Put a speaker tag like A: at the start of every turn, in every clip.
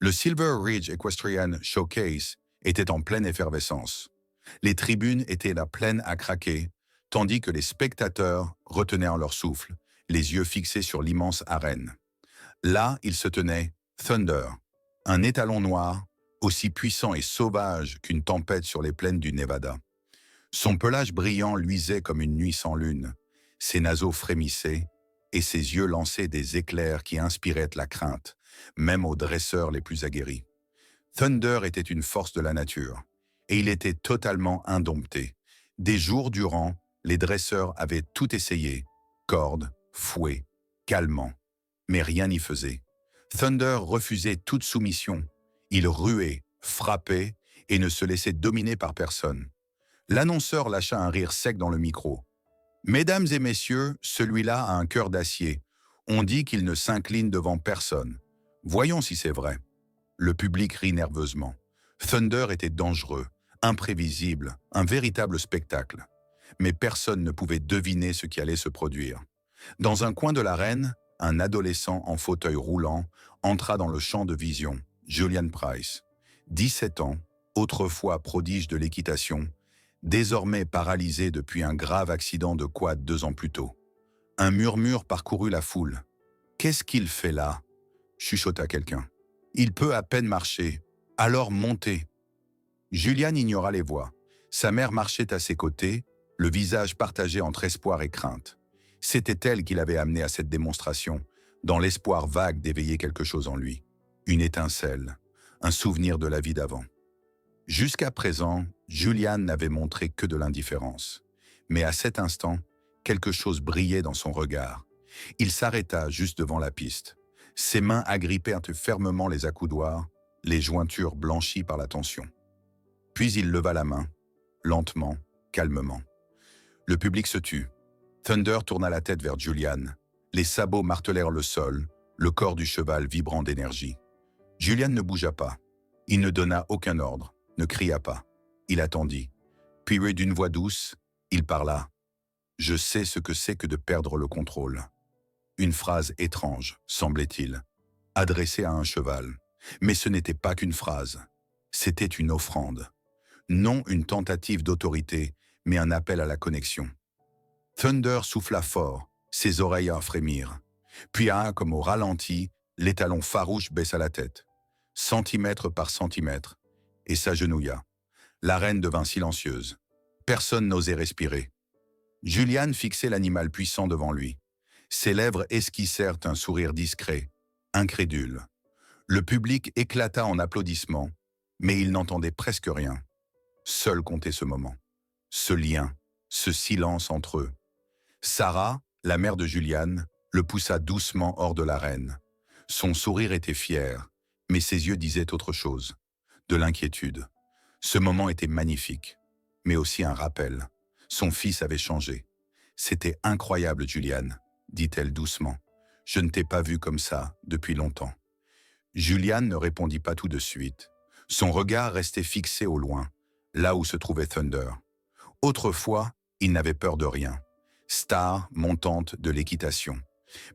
A: Le Silver Ridge Equestrian Showcase était en pleine effervescence. Les tribunes étaient la pleine à craquer, tandis que les spectateurs retenaient leur souffle, les yeux fixés sur l'immense arène. Là, il se tenait Thunder, un étalon noir, aussi puissant et sauvage qu'une tempête sur les plaines du Nevada. Son pelage brillant luisait comme une nuit sans lune, ses naseaux frémissaient, et ses yeux lançaient des éclairs qui inspiraient la crainte, même aux dresseurs les plus aguerris. Thunder était une force de la nature, et il était totalement indompté. Des jours durant, les dresseurs avaient tout essayé, cordes, fouets, calmants, mais rien n'y faisait. Thunder refusait toute soumission. Il ruait, frappait et ne se laissait dominer par personne. L'annonceur lâcha un rire sec dans le micro. « Mesdames et messieurs, celui-là a un cœur d'acier. On dit qu'il ne s'incline devant personne. Voyons si c'est vrai. » Le public rit nerveusement. Thunder était dangereux, imprévisible, un véritable spectacle. Mais personne ne pouvait deviner ce qui allait se produire. Dans un coin de l'arène, un adolescent en fauteuil roulant entra dans le champ de vision, Julian Price. 17 ans, autrefois prodige de l'équitation, désormais paralysé depuis un grave accident de quad 2 ans plus tôt. Un murmure parcourut la foule. « Qu'est-ce qu'il fait là ?» chuchota quelqu'un. « Il peut à peine marcher. Alors montez !» Julian ignora les voix. Sa mère marchait à ses côtés, le visage partagé entre espoir et crainte. C'était elle qui l'avait amené à cette démonstration, dans l'espoir vague d'éveiller quelque chose en lui. Une étincelle, un souvenir de la vie d'avant. Jusqu'à présent, Julian n'avait montré que de l'indifférence. Mais à cet instant, quelque chose brillait dans son regard. Il s'arrêta juste devant la piste. Ses mains agrippèrent fermement les accoudoirs, les jointures blanchies par la tension. Puis il leva la main, lentement, calmement. Le public se tut. Thunder tourna la tête vers Julian. Les sabots martelèrent le sol, le corps du cheval vibrant d'énergie. Julian ne bougea pas. Il ne donna aucun ordre, ne cria pas. Il attendit. Puis d'une voix douce, il parla. « Je sais ce que c'est que de perdre le contrôle. » Une phrase étrange, semblait-il, adressée à un cheval. Mais ce n'était pas qu'une phrase. C'était une offrande. Non une tentative d'autorité, mais un appel à la connexion. Thunder souffla fort, ses oreilles en frémirent. Puis, comme au ralenti, l'étalon farouche baissa la tête, centimètre par centimètre, et s'agenouilla. L'arène devint silencieuse. Personne n'osait respirer. Julian fixait l'animal puissant devant lui. Ses lèvres esquissèrent un sourire discret, incrédule. Le public éclata en applaudissements, mais il n'entendait presque rien. Seul comptait ce moment. Ce lien, ce silence entre eux. Sarah, la mère de Julian, le poussa doucement hors de l'arène. Son sourire était fier, mais ses yeux disaient autre chose, de l'inquiétude. Ce moment était magnifique, mais aussi un rappel. Son fils avait changé. « C'était incroyable, Julian, » dit-elle doucement. « Je ne t'ai pas vu comme ça depuis longtemps. » Julian ne répondit pas tout de suite. Son regard restait fixé au loin, là où se trouvait Thunder. Autrefois, il n'avait peur de rien. Star montante de l'équitation.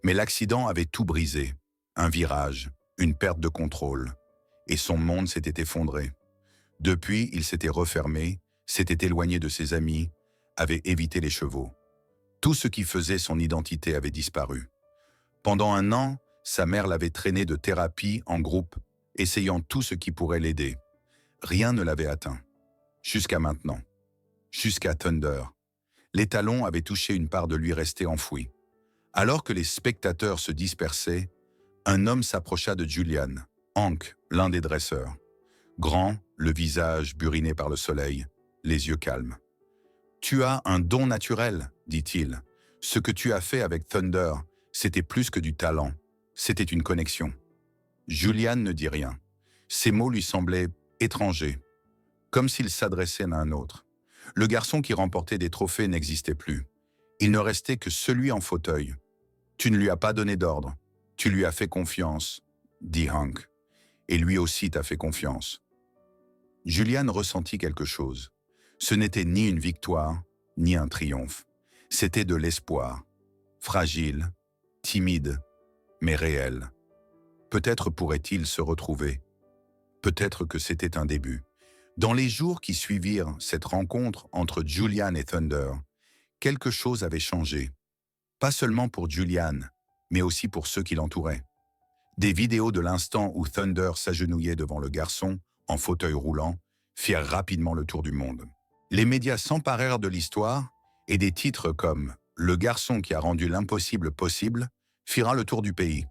A: Mais l'accident avait tout brisé. Un virage, une perte de contrôle. Et son monde s'était effondré. Depuis, il s'était refermé, s'était éloigné de ses amis, avait évité les chevaux. Tout ce qui faisait son identité avait disparu. Pendant 1 an, sa mère l'avait traîné de thérapie en groupe, essayant tout ce qui pourrait l'aider. Rien ne l'avait atteint. Jusqu'à maintenant. Jusqu'à Thunder. L'étalon avait touché une part de lui restée enfouie. Alors que les spectateurs se dispersaient, un homme s'approcha de Julian, Hank, l'un des dresseurs. Grand, le visage buriné par le soleil, les yeux calmes. « Tu as un don naturel, » dit-il. « Ce que tu as fait avec Thunder, c'était plus que du talent, c'était une connexion. » Julian ne dit rien. Ces mots lui semblaient étrangers, comme s'il s'adressait à un autre. Le garçon qui remportait des trophées n'existait plus. Il ne restait que celui en fauteuil. « Tu ne lui as pas donné d'ordre. Tu lui as fait confiance, » dit Hank. « Et lui aussi t'a fait confiance. » Julian ressentit quelque chose. Ce n'était ni une victoire, ni un triomphe. C'était de l'espoir. Fragile, timide, mais réel. Peut-être pourrait-il se retrouver, Peut-être que c'était un début. Dans les jours qui suivirent cette rencontre entre Julian et Thunder, quelque chose avait changé. Pas seulement pour Julian, mais aussi pour ceux qui l'entouraient. Des vidéos de l'instant où Thunder s'agenouillait devant le garçon, en fauteuil roulant, firent rapidement le tour du monde. Les médias s'emparèrent de l'histoire et des titres comme « Le garçon qui a rendu l'impossible possible » firent le tour du pays.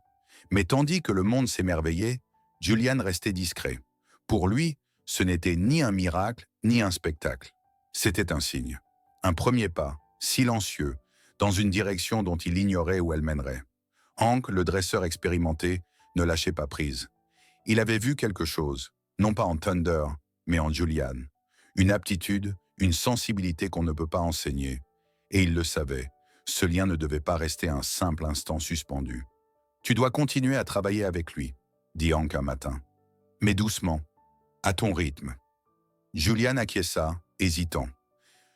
A: Mais tandis que le monde s'émerveillait, Julian restait discret. Pour lui, ce n'était ni un miracle, ni un spectacle. C'était un signe. Un premier pas, silencieux, dans une direction dont il ignorait où elle mènerait. Hank, le dresseur expérimenté, ne lâchait pas prise. Il avait vu quelque chose, non pas en Thunder, mais en Julian. Une aptitude, une sensibilité qu'on ne peut pas enseigner. Et il le savait, ce lien ne devait pas rester un simple instant suspendu. « Tu dois continuer à travailler avec lui », dit Hank un matin. « Mais doucement, à ton rythme. » Julian acquiesça, hésitant.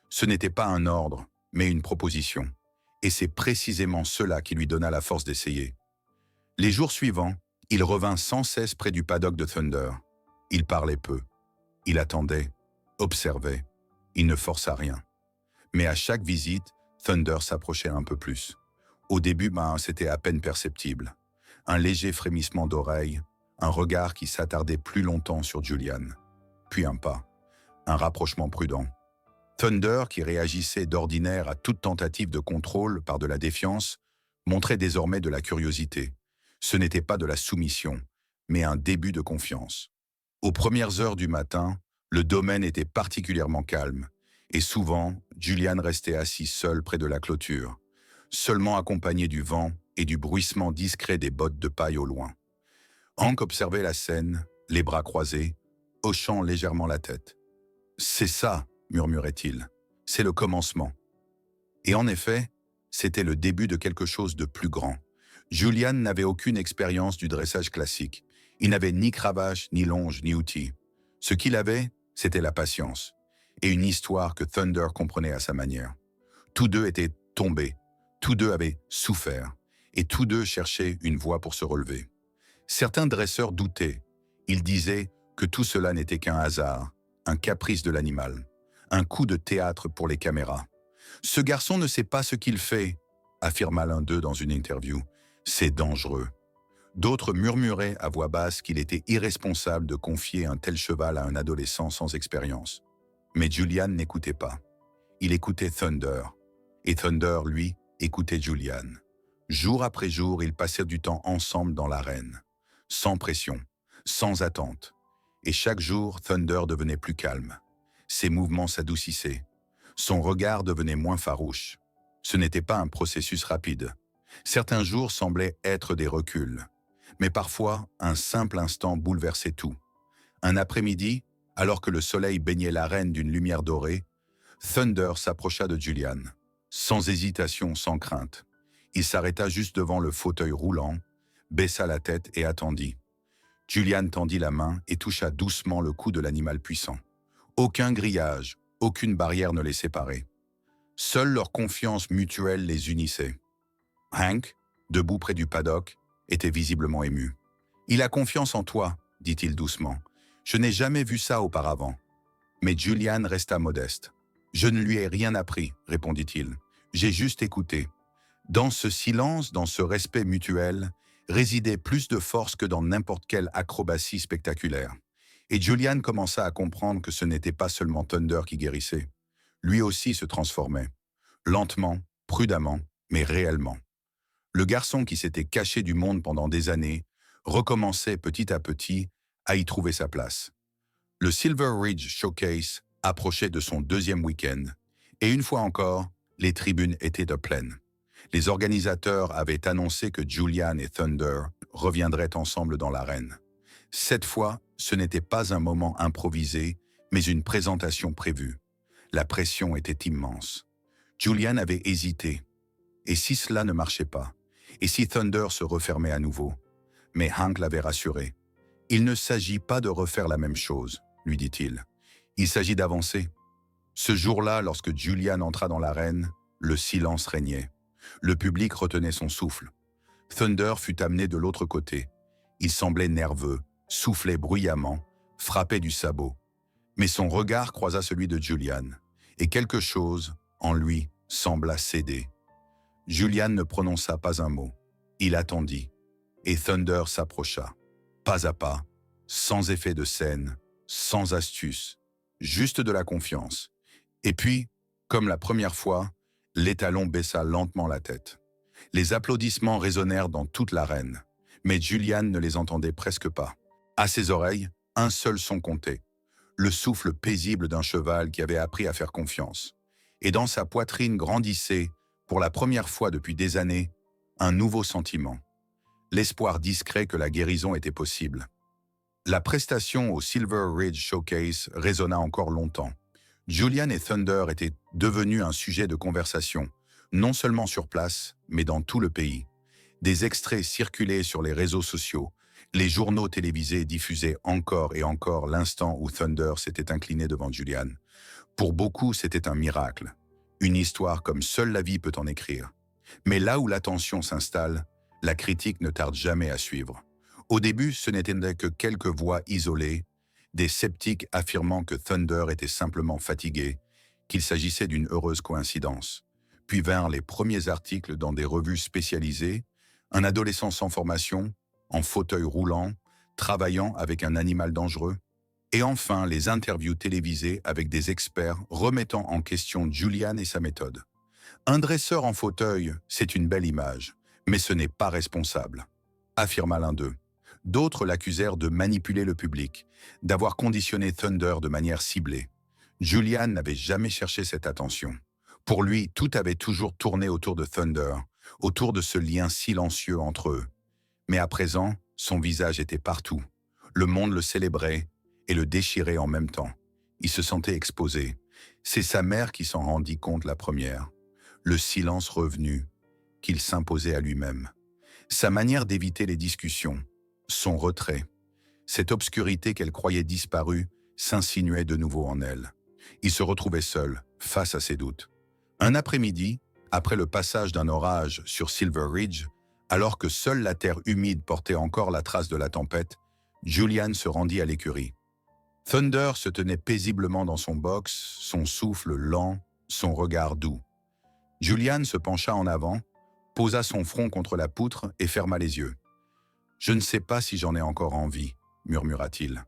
A: Ce n'était pas un ordre, mais une proposition. Et c'est précisément cela qui lui donna la force d'essayer. Les jours suivants, il revint sans cesse près du paddock de Thunder. Il parlait peu. Il attendait, observait. Il ne força rien. Mais à chaque visite, Thunder s'approchait un peu plus. Au début, c'était à peine perceptible. Un léger frémissement d'oreille, un regard qui s'attardait plus longtemps sur Julian. Puis un pas, un rapprochement prudent. Thunder, qui réagissait d'ordinaire à toute tentative de contrôle par de la défiance, montrait désormais de la curiosité. Ce n'était pas de la soumission, mais un début de confiance. Aux premières heures du matin, le domaine était particulièrement calme, et souvent, Julian restait assis seul près de la clôture, seulement accompagné du vent et du bruissement discret des bottes de paille au loin. Hank observait la scène, les bras croisés, hochant légèrement la tête. « C'est ça », murmurait-il, « c'est le commencement. » Et en effet, c'était le début de quelque chose de plus grand. Julian n'avait aucune expérience du dressage classique. Il n'avait ni cravache, ni longe, ni outils. Ce qu'il avait, c'était la patience, et une histoire que Thunder comprenait à sa manière. Tous deux étaient tombés, tous deux avaient souffert, et tous deux cherchaient une voie pour se relever. Certains dresseurs doutaient. Ils disaient que tout cela n'était qu'un hasard, un caprice de l'animal, un coup de théâtre pour les caméras. « Ce garçon ne sait pas ce qu'il fait », affirma l'un d'eux dans une interview. « C'est dangereux. » D'autres murmuraient à voix basse qu'il était irresponsable de confier un tel cheval à un adolescent sans expérience. Mais Julian n'écoutait pas. Il écoutait Thunder. Et Thunder, lui, écoutait Julian. Jour après jour, ils passèrent du temps ensemble dans l'arène. Sans pression, sans attente. Et chaque jour, Thunder devenait plus calme. Ses mouvements s'adoucissaient. Son regard devenait moins farouche. Ce n'était pas un processus rapide. Certains jours semblaient être des reculs. Mais parfois, un simple instant bouleversait tout. Un après-midi, alors que le soleil baignait l'arène d'une lumière dorée, Thunder s'approcha de Julian. Sans hésitation, sans crainte. Il s'arrêta juste devant le fauteuil roulant, baissa la tête et attendit. Julian tendit la main et toucha doucement le cou de l'animal puissant. Aucun grillage, aucune barrière ne les séparait. Seule leur confiance mutuelle les unissait. Hank, debout près du paddock, était visiblement ému. « Il a confiance en toi », dit-il doucement. « Je n'ai jamais vu ça auparavant. » Mais Julian resta modeste. « Je ne lui ai rien appris », répondit-il. « J'ai juste écouté. » Dans ce silence, dans ce respect mutuel, résidait plus de force que dans n'importe quelle acrobatie spectaculaire. Et Julian commença à comprendre que ce n'était pas seulement Thunder qui guérissait. Lui aussi se transformait. Lentement, prudemment, mais réellement. Le garçon qui s'était caché du monde pendant des années recommençait petit à petit à y trouver sa place. Le Silver Ridge Showcase approchait de son deuxième week-end, et une fois encore, les tribunes étaient de pleines. Les organisateurs avaient annoncé que Julian et Thunder reviendraient ensemble dans l'arène. Cette fois, ce n'était pas un moment improvisé, mais une présentation prévue. La pression était immense. Julian avait hésité. Et si cela ne marchait pas? Et si Thunder se refermait à nouveau? Mais Hank l'avait rassuré. « Il ne s'agit pas de refaire la même chose », lui dit-il. « Il s'agit d'avancer. » Ce jour-là, lorsque Julian entra dans l'arène, le silence régnait. Le public retenait son souffle. Thunder fut amené de l'autre côté. Il semblait nerveux, soufflait bruyamment, frappé du sabot. Mais son regard croisa celui de Julian, et quelque chose, en lui, sembla céder. Julian ne prononça pas un mot. Il attendit, et Thunder s'approcha, pas à pas, sans effet de scène, sans astuce, juste de la confiance. Et puis, comme la première fois, l'étalon baissa lentement la tête. Les applaudissements résonnèrent dans toute l'arène, mais Julian ne les entendait presque pas. À ses oreilles, un seul son comptait, le souffle paisible d'un cheval qui avait appris à faire confiance. Et dans sa poitrine grandissait, pour la première fois depuis des années, un nouveau sentiment. L'espoir discret que la guérison était possible. La prestation au Silver Ridge Showcase résonna encore longtemps. Julian et Thunder étaient devenus un sujet de conversation, non seulement sur place, mais dans tout le pays. Des extraits circulaient sur les réseaux sociaux. Les journaux télévisés diffusaient encore et encore l'instant où Thunder s'était incliné devant Julian. Pour beaucoup, c'était un miracle. Une histoire comme seule la vie peut en écrire. Mais là où l'attention s'installe, la critique ne tarde jamais à suivre. Au début, ce n'étaient que quelques voix isolées, des sceptiques affirmant que Thunder était simplement fatigué, qu'il s'agissait d'une heureuse coïncidence. Puis vinrent les premiers articles dans des revues spécialisées, un adolescent sans formation, en fauteuil roulant, travaillant avec un animal dangereux, et enfin les interviews télévisées avec des experts remettant en question Julian et sa méthode. Un dresseur en fauteuil, c'est une belle image, mais ce n'est pas responsable, affirma l'un d'eux. D'autres l'accusèrent de manipuler le public, d'avoir conditionné Thunder de manière ciblée. Julian n'avait jamais cherché cette attention. Pour lui, tout avait toujours tourné autour de Thunder, autour de ce lien silencieux entre eux. Mais à présent, son visage était partout. Le monde le célébrait et le déchirait en même temps. Il se sentait exposé. C'est sa mère qui s'en rendit compte la première. Le silence revenu, qu'il s'imposait à lui-même. Sa manière d'éviter les discussions, son retrait. Cette obscurité qu'elle croyait disparue s'insinuait de nouveau en elle. Il se retrouvait seul, face à ses doutes. Un après-midi, après le passage d'un orage sur Silver Ridge, alors que seule la terre humide portait encore la trace de la tempête, Julian se rendit à l'écurie. Thunder se tenait paisiblement dans son box, son souffle lent, son regard doux. Julian se pencha en avant, posa son front contre la poutre et ferma les yeux. « Je ne sais pas si j'en ai encore envie », murmura-t-il.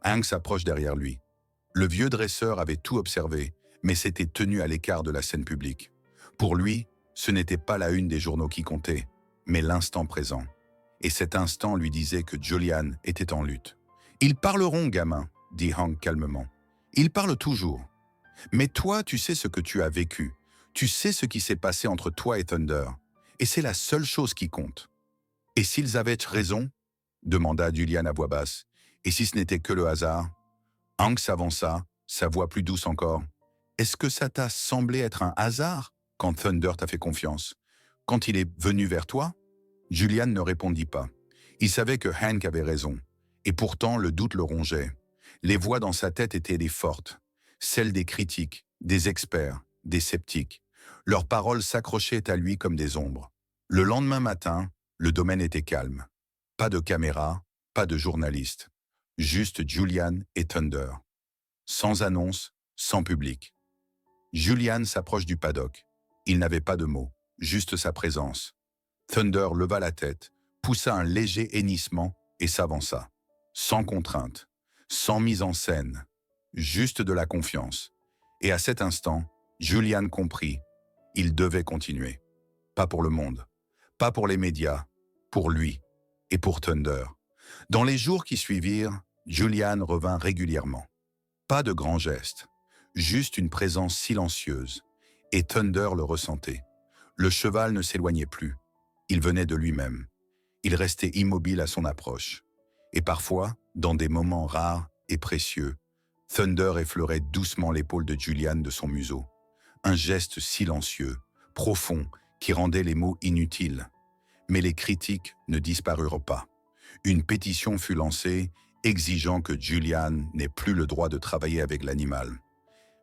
A: Hank s'approche derrière lui. Le vieux dresseur avait tout observé, mais s'était tenu à l'écart de la scène publique. Pour lui, ce n'était pas la une des journaux qui comptait, mais l'instant présent. Et cet instant lui disait que Julian était en lutte. « Ils parleront, gamin », dit Hank calmement. « Ils parlent toujours. Mais toi, tu sais ce que tu as vécu. Tu sais ce qui s'est passé entre toi et Thunder. Et c'est la seule chose qui compte. » « Et s'ils avaient raison ?» demanda Julian à voix basse. « Et si ce n'était que le hasard ?» Hank s'avança, sa voix plus douce encore. « Est-ce que ça t'a semblé être un hasard quand Thunder t'a fait confiance? Quand il est venu vers toi ?» Julian ne répondit pas. Il savait que Hank avait raison. Et pourtant, le doute le rongeait. Les voix dans sa tête étaient les fortes. Celles des critiques, des experts, des sceptiques. Leurs paroles s'accrochaient à lui comme des ombres. Le lendemain matin, le domaine était calme. Pas de caméra, pas de journaliste. Juste Julian et Thunder. Sans annonce, sans public. Julian s'approche du paddock. Il n'avait pas de mots, juste sa présence. Thunder leva la tête, poussa un léger hennissement et s'avança. Sans contrainte, sans mise en scène, juste de la confiance. Et à cet instant, Julian comprit. Il devait continuer. Pas pour le monde, pas pour les médias, pour lui et pour Thunder. Dans les jours qui suivirent, Julian revint régulièrement. Pas de grands gestes, juste une présence silencieuse. Et Thunder le ressentait. Le cheval ne s'éloignait plus. Il venait de lui-même. Il restait immobile à son approche. Et parfois, dans des moments rares et précieux, Thunder effleurait doucement l'épaule de Julian de son museau. Un geste silencieux, profond, qui rendait les mots inutiles. Mais les critiques ne disparurent pas. Une pétition fut lancée, exigeant que Julian n'ait plus le droit de travailler avec l'animal.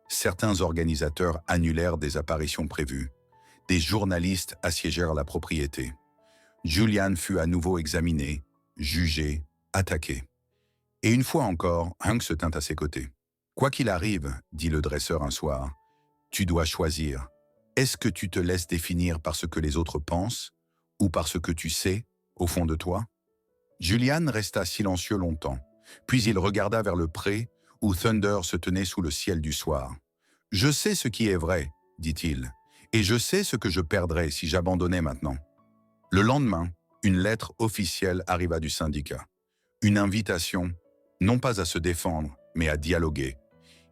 A: Certains organisateurs annulèrent des apparitions prévues. Des journalistes assiégèrent la propriété. Julian fut à nouveau examiné, jugé, attaqué. Et une fois encore, Hank se tint à ses côtés. Quoi qu'il arrive, dit le dresseur un soir, tu dois choisir. Est-ce que tu te laisses définir par ce que les autres pensent ou par ce que tu sais, au fond de toi? Julian resta silencieux longtemps, puis il regarda vers le pré où Thunder se tenait sous le ciel du soir. « Je sais ce qui est vrai, dit-il, et je sais ce que je perdrais si j'abandonnais maintenant. » Le lendemain, une lettre officielle arriva du syndicat. Une invitation, non pas à se défendre, mais à dialoguer.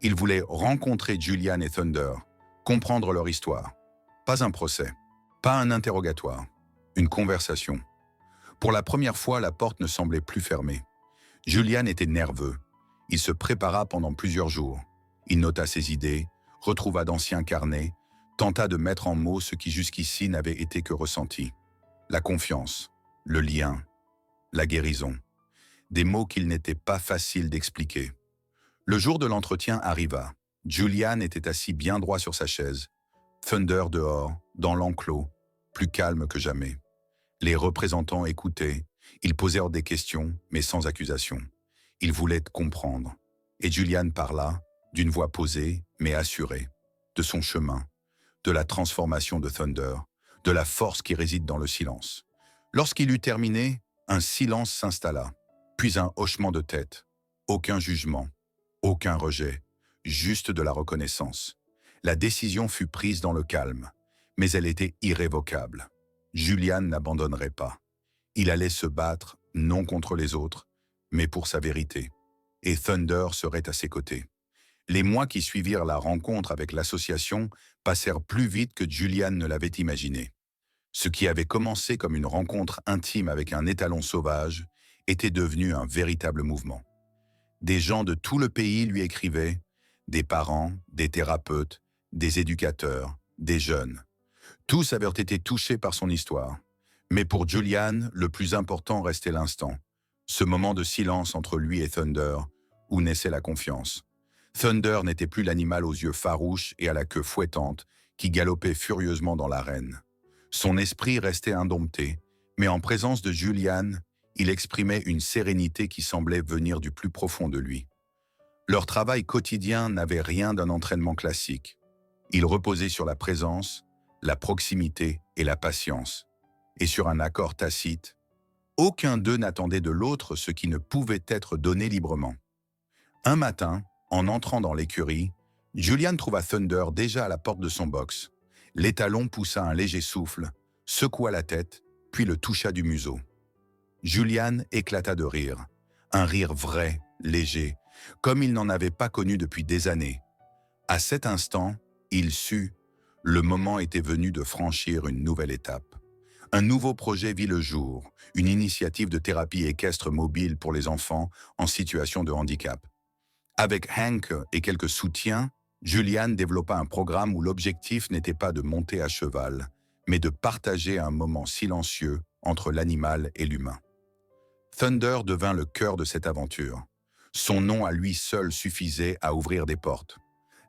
A: Ils voulaient rencontrer Julian et Thunder, comprendre leur histoire. Pas un procès, pas un interrogatoire, une conversation. Pour la première fois, la porte ne semblait plus fermée. Julian était nerveux. Il se prépara pendant plusieurs jours. Il nota ses idées, retrouva d'anciens carnets, tenta de mettre en mots ce qui jusqu'ici n'avait été que ressenti. La confiance, le lien, la guérison. Des mots qu'il n'était pas facile d'expliquer. Le jour de l'entretien arriva. Julian était assis bien droit sur sa chaise. Thunder dehors, dans l'enclos, plus calme que jamais. Les représentants écoutaient, ils posèrent des questions, mais sans accusation. Ils voulaient comprendre. Et Julian parla, d'une voix posée, mais assurée, de son chemin, de la transformation de Thunder, de la force qui réside dans le silence. Lorsqu'il eut terminé, un silence s'installa, puis un hochement de tête. Aucun jugement, aucun rejet, juste de la reconnaissance. La décision fut prise dans le calme, mais elle était irrévocable. Julian n'abandonnerait pas. Il allait se battre, non contre les autres, mais pour sa vérité. Et Thunder serait à ses côtés. Les mois qui suivirent la rencontre avec l'association passèrent plus vite que Julian ne l'avait imaginé. Ce qui avait commencé comme une rencontre intime avec un étalon sauvage était devenu un véritable mouvement. Des gens de tout le pays lui écrivaient, des parents, des thérapeutes, des éducateurs, des jeunes. Tous avaient été touchés par son histoire. Mais pour Julian, le plus important restait l'instant. Ce moment de silence entre lui et Thunder, où naissait la confiance. Thunder n'était plus l'animal aux yeux farouches et à la queue fouettante qui galopait furieusement dans l'arène. Son esprit restait indompté, mais en présence de Julian, il exprimait une sérénité qui semblait venir du plus profond de lui. Leur travail quotidien n'avait rien d'un entraînement classique. Il reposait sur la présence, la proximité et la patience. Et sur un accord tacite, aucun d'eux n'attendait de l'autre ce qui ne pouvait être donné librement. Un matin, en entrant dans l'écurie, Julian trouva Thunder déjà à la porte de son box. L'étalon poussa un léger souffle, secoua la tête, puis le toucha du museau. Julian éclata de rire, un rire vrai, léger, comme il n'en avait pas connu depuis des années. À cet instant, il sut, le moment était venu de franchir une nouvelle étape. Un nouveau projet vit le jour, une initiative de thérapie équestre mobile pour les enfants en situation de handicap. Avec Hank et quelques soutiens, Julian développa un programme où l'objectif n'était pas de monter à cheval, mais de partager un moment silencieux entre l'animal et l'humain. Thunder devint le cœur de cette aventure. Son nom à lui seul suffisait à ouvrir des portes.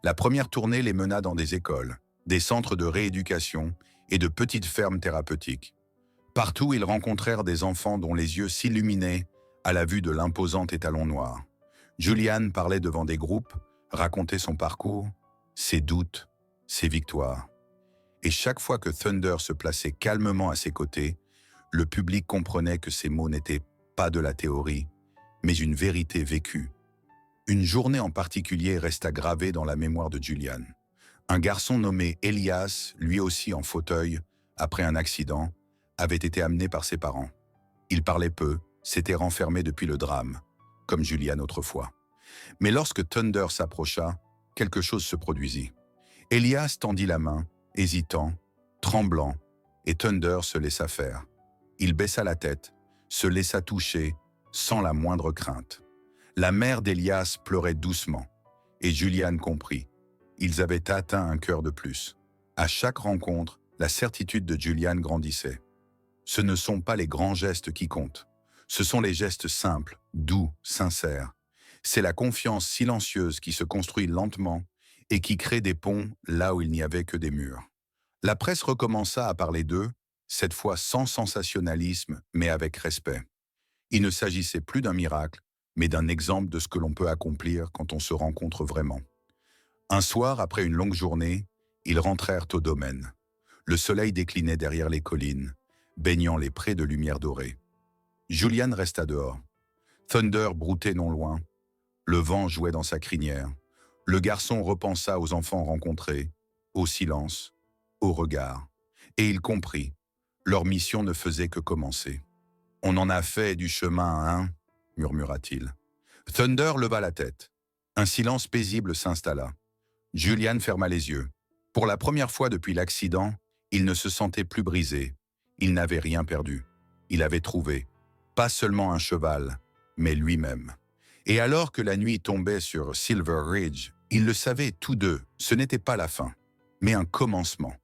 A: La première tournée les mena dans des écoles, des centres de rééducation et de petites fermes thérapeutiques. Partout, ils rencontrèrent des enfants dont les yeux s'illuminaient à la vue de l'imposant étalon noir. Julian parlait devant des groupes, racontait son parcours, ses doutes, ses victoires. Et chaque fois que Thunder se plaçait calmement à ses côtés, le public comprenait que ces mots n'étaient pas de la théorie, mais une vérité vécue. Une journée en particulier resta gravée dans la mémoire de Julian. Un garçon nommé Elias, lui aussi en fauteuil, après un accident, avait été amené par ses parents. Il parlait peu, s'était renfermé depuis le drame, comme Julian autrefois. Mais lorsque Thunder s'approcha, quelque chose se produisit. Elias tendit la main, hésitant, tremblant, et Thunder se laissa faire. Il baissa la tête, se laissa toucher, sans la moindre crainte. La mère d'Elias pleurait doucement, et Julian comprit. Ils avaient atteint un cœur de plus. À chaque rencontre, la certitude de Julian grandissait. Ce ne sont pas les grands gestes qui comptent. Ce sont les gestes simples, doux, sincères. C'est la confiance silencieuse qui se construit lentement et qui crée des ponts là où il n'y avait que des murs. La presse recommença à parler d'eux, cette fois sans sensationnalisme, mais avec respect. Il ne s'agissait plus d'un miracle, mais d'un exemple de ce que l'on peut accomplir quand on se rencontre vraiment. Un soir, après une longue journée, ils rentrèrent au domaine. Le soleil déclinait derrière les collines, baignant les prés de lumière dorée. Julian resta dehors. Thunder broutait non loin. Le vent jouait dans sa crinière. Le garçon repensa aux enfants rencontrés, au silence, au regard. Et il comprit. Leur mission ne faisait que commencer. « On en a fait du chemin, hein ?» murmura-t-il. Thunder leva la tête. Un silence paisible s'installa. Julian ferma les yeux. Pour la première fois depuis l'accident, il ne se sentait plus brisé. Il n'avait rien perdu. Il avait trouvé, pas seulement un cheval, mais lui-même. Et alors que la nuit tombait sur Silver Ridge, ils le savaient tous deux, ce n'était pas la fin, mais un commencement.